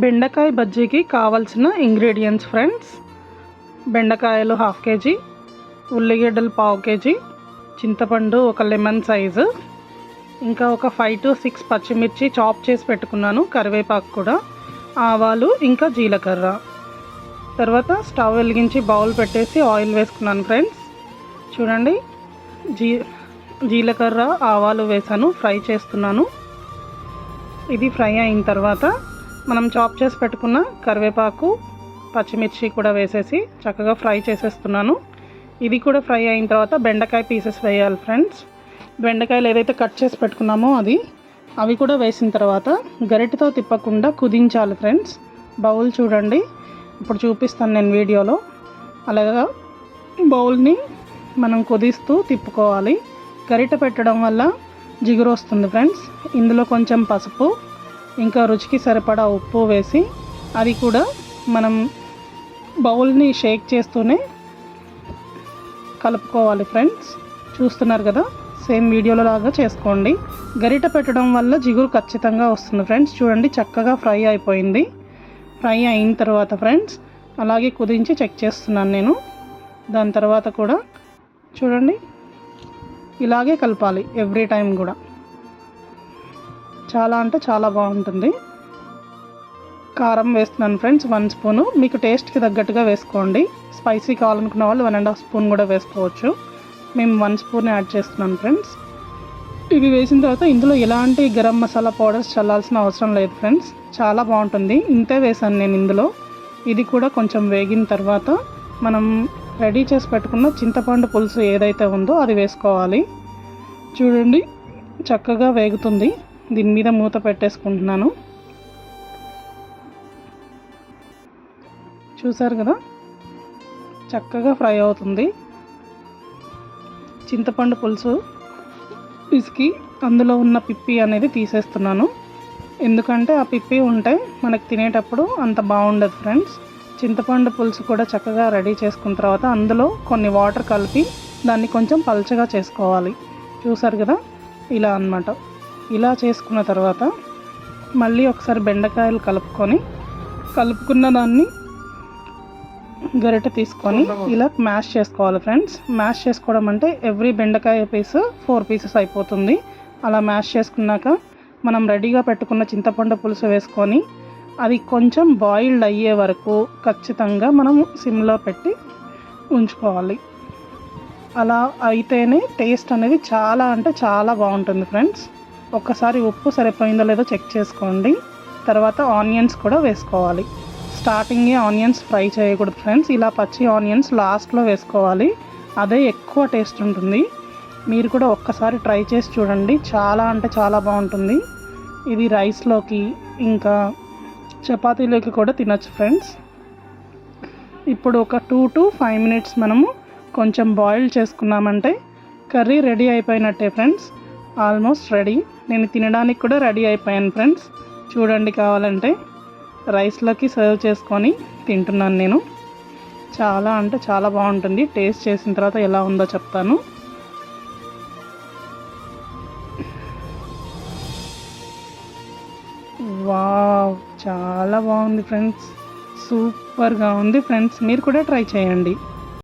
బెండకాయ బజ్జీకి కావాల్సిన ingredients friends, బెండకాయలు 1/2 kg, ఉల్లిగడ్డలు 1/4 kg, చింతపండు ఒక లెమన్ సైజు, ఇంకా ఒక 5 to 6 పచ్చిమిర్చి చాప్ చేసి పెట్టుకున్నాను, కరివేపాకు కూడా, ఆవాలు ఇంకా జీలకర్ర. తర్వాత స్టవ్ వెలిగించి బౌల్ పెట్టేసి ఆయిల్ వేసుకున్నాను ఫ్రెండ్స్. చూడండి, జీలకర్ర ఆవాలు వేసాను, ఫ్రై చేస్తున్నాను. ఇది ఫ్రై అయిన తర్వాత మనం చాప్ చేసి పెట్టుకున్న కరివేపాకు పచ్చిమిర్చి కూడా వేసేసి చక్కగా ఫ్రై చేసేస్తున్నాను. ఇది కూడా ఫ్రై అయిన తర్వాత బెండకాయ పీసెస్ వేయాలి ఫ్రెండ్స్. బెండకాయలు ఏదైతే కట్ చేసి పెట్టుకున్నామో అవి కూడా వేసిన తర్వాత గరిటెతో తిప్పకుండా కుదించాలి ఫ్రెండ్స్. బౌల్ చూడండి, ఇప్పుడు చూపిస్తాను నేను వీడియోలో. అలాగా బౌల్ని మనం కుదిస్తూ తిప్పుకోవాలి. గరిటె పెట్టడం వల్ల జిగురు వస్తుంది ఫ్రెండ్స్. ఇందులో కొంచెం పసుపు ఇంకా రుచికి సరిపడా ఉప్పు వేసి అది కూడా మనం బౌల్ని షేక్ చేస్తూనే కలుపుకోవాలి ఫ్రెండ్స్. చూస్తున్నారు కదా, సేమ్ వీడియోలో లాగా చేసుకోండి. గరిటె పెట్టడం వల్ల జిగురు ఖచ్చితంగా వస్తుంది ఫ్రెండ్స్. చూడండి, చక్కగా ఫ్రై అయిపోయింది. ఫ్రై అయిన తర్వాత ఫ్రెండ్స్ అలాగే కుదించి చెక్ చేస్తున్నాను నేను. దాని తర్వాత కూడా చూడండి, ఇలాగే కలపాలి ఎవ్రీ టైం కూడా. చాలా అంటే చాలా బాగుంటుంది. కారం వేస్తున్నాను ఫ్రెండ్స్, 1 స్పూను. మీకు టేస్ట్కి తగ్గట్టుగా వేసుకోండి. స్పైసీ కావాలనుకున్న వాళ్ళు 1.5 స్పూన్ కూడా వేసుకోవచ్చు. మేము 1 స్పూన్ యాడ్ చేస్తున్నాను ఫ్రెండ్స్. ఇవి వేసిన తర్వాత ఇందులో ఎలాంటి గరం మసాలా పౌడర్స్ చల్లాల్సిన అవసరం లేదు ఫ్రెండ్స్. చాలా బాగుంటుంది. ఇంతే వేసాను నేను ఇందులో. ఇది కూడా కొంచెం వేగిన తర్వాత మనం రెడీ చేసి పెట్టుకున్న చింతపండు పులుసు ఏదైతే ఉందో అది వేసుకోవాలి. చూడండి, చక్కగా వేగుతుంది. దీని మీద మూత పెట్టేసుకుంటున్నాను. చూసారు కదా, చక్కగా ఫ్రై అవుతుంది. చింతపండు పులుసు పిసికి అందులో ఉన్న పిప్పి అనేది తీసేస్తున్నాను. ఎందుకంటే ఆ పిప్పి ఉంటే మనకు తినేటప్పుడు అంత బాగుండదు ఫ్రెండ్స్. చింతపండు పులుసు కూడా చక్కగా రెడీ చేసుకున్న తర్వాత అందులో కొన్ని వాటర్ కలిపి దాన్ని కొంచెం పల్చగా చేసుకోవాలి. చూసారు కదా, ఇలా అన్నమాట. ఇలా చేసుకున్న తర్వాత మళ్ళీ ఒకసారి బెండకాయలు కలుపుకున్న దాన్ని గరిటె తీసుకొని ఇలా మ్యాష్ చేసుకోవాలి ఫ్రెండ్స్. మ్యాష్ చేసుకోవడం అంటే ఎవ్రీ బెండకాయ పీస్ 4 పీసెస్ అయిపోతుంది. అలా మ్యాష్ చేసుకున్నాక మనం రెడీగా పెట్టుకున్న చింతపండు పులుసు వేసుకొని అది కొంచెం బాయిల్డ్ అయ్యే వరకు ఖచ్చితంగా మనం సిమ్లో పెట్టి ఉంచుకోవాలి. అలా అయితేనే టేస్ట్ అనేది చాలా అంటే చాలా బాగుంటుంది ఫ్రెండ్స్. ఒక్కసారి ఉప్పు సరిపోయిందో లేదో చెక్ చేసుకోండి. తర్వాత ఆనియన్స్ కూడా వేసుకోవాలి. స్టార్టింగే ఆనియన్స్ ఫ్రై చేయకూడదు ఫ్రెండ్స్. ఇలా పచ్చి ఆనియన్స్ లాస్ట్లో వేసుకోవాలి. అదే ఎక్కువ టేస్ట్ ఉంటుంది. మీరు కూడా ఒక్కసారి ట్రై చేసి చూడండి. చాలా అంటే చాలా బాగుంటుంది. ఇది రైస్లోకి ఇంకా చపాతీలోకి కూడా తినచ్చు ఫ్రెండ్స్. ఇప్పుడు ఒక 2 to 5 minutes మనము కొంచెం బాయిల్ చేసుకున్నామంటే కర్రీ రెడీ అయిపోయినట్టే ఫ్రెండ్స్. Almost ready. నేను తినడానికి కూడా రెడీ అయిపోయాను ఫ్రెండ్స్. చూడండి, కావాలంటే రైస్లోకి సర్వ్ చేసుకొని తింటున్నాను నేను. చాలా అంటే చాలా బాగుంటుంది. టేస్ట్ చేసిన తర్వాత ఎలా ఉందో చెప్తాను. వావ్, చాలా బాగుంది ఫ్రెండ్స్. సూపర్గా ఉంది ఫ్రెండ్స్. మీరు కూడా ట్రై చేయండి.